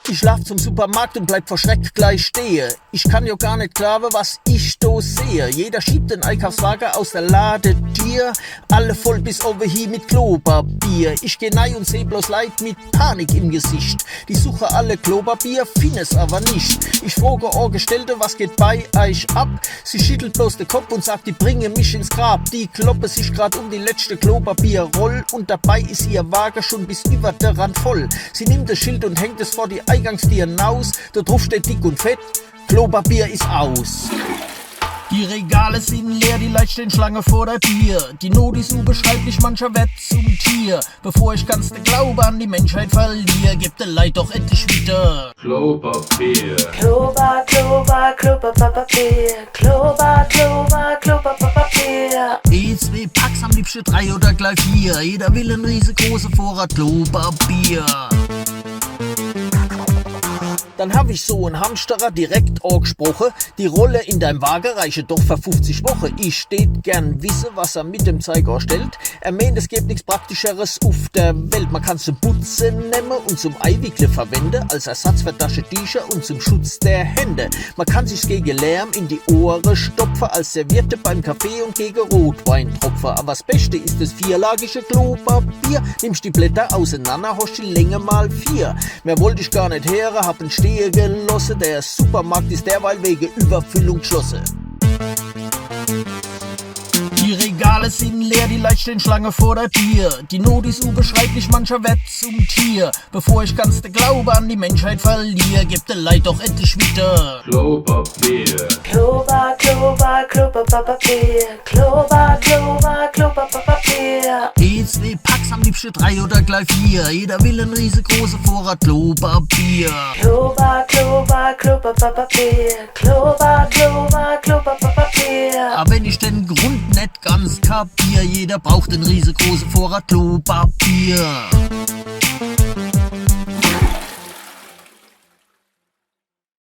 Ich lauf zum Supermarkt und bleib vor Schreck gleich stehe. Ich kann ja gar nicht glauben, was ich da sehe. Jeder schiebt den Einkaufswagen aus der Ladetür. Alle voll bis over hier mit Klopapier. Ich geh rein und seh bloß Leid mit Panik im Gesicht. Die suchen alle Klopapier, finden es aber nicht. Ich frage Angestellte, was geht bei euch ab? Sie schüttelt bloß den Kopf und sagt, die bringen mich ins Grab. Die kloppen sich grad um die letzte Klopapierroll und dabei ist ihr Wagen schon bis über der Rand voll. Sie nimmt das Schild und hängt es vor die Eingangstüren aus. Da drauf steht dick und fett, Klopapier ist aus. Die Regale sind leer, die Leute stehen Schlange vor der Tür. Die Not ist unbeschreiblich, mancher wird zum Tier. Bevor ich ganz den Glaube an die Menschheit verliere, gebt der Leid doch endlich wieder Klopapier. Klopapier. Klopapier. E2 Packs am liebsten 3 oder gleich 4. Jeder will einen riesengroßen Vorrat Klopapier. Dann hab ich so einen Hamsterer direkt angesprochen. Die Rolle in deinem Wagen reiche doch für 50 Wochen. Ich steht gern wissen, was er mit dem Zeug anstellt. Er meint, es gibt nichts Praktischeres auf der Welt. Man kann zum Putzen nehmen und zum Eiwickeln verwenden, als Ersatz für Taschentücher und zum Schutz der Hände. Man kann sich gegen Lärm in die Ohren stopfen, als Serviette beim Kaffee und gegen Rotwein tropfen. Aber das Beste ist das vierlagige Klopapier. Nimmst die Blätter auseinander, hast die Länge mal 4. Mehr wollte ich gar nicht hören, hab einen Stehe gelassen. Der Supermarkt ist derweil wegen Überfüllung geschlossen. Die Regale sind leer, die Leute stehen Schlange vor der Tür. Die Not ist unbeschreiblich, mancher wird zum Tier. Bevor ich ganz den Glaube an die Menschheit verliere, gebt der Leid doch endlich wieder Klopapier. Klopapier. E2 Packs am liebsten 3 oder gleich 4. Jeder will einen riesengroßen Vorrat Klopapier. Klopapier. Aber wenn ich den Grund nicht ganz kapier, jeder braucht einen riesengroßen Vorrat Klopapier.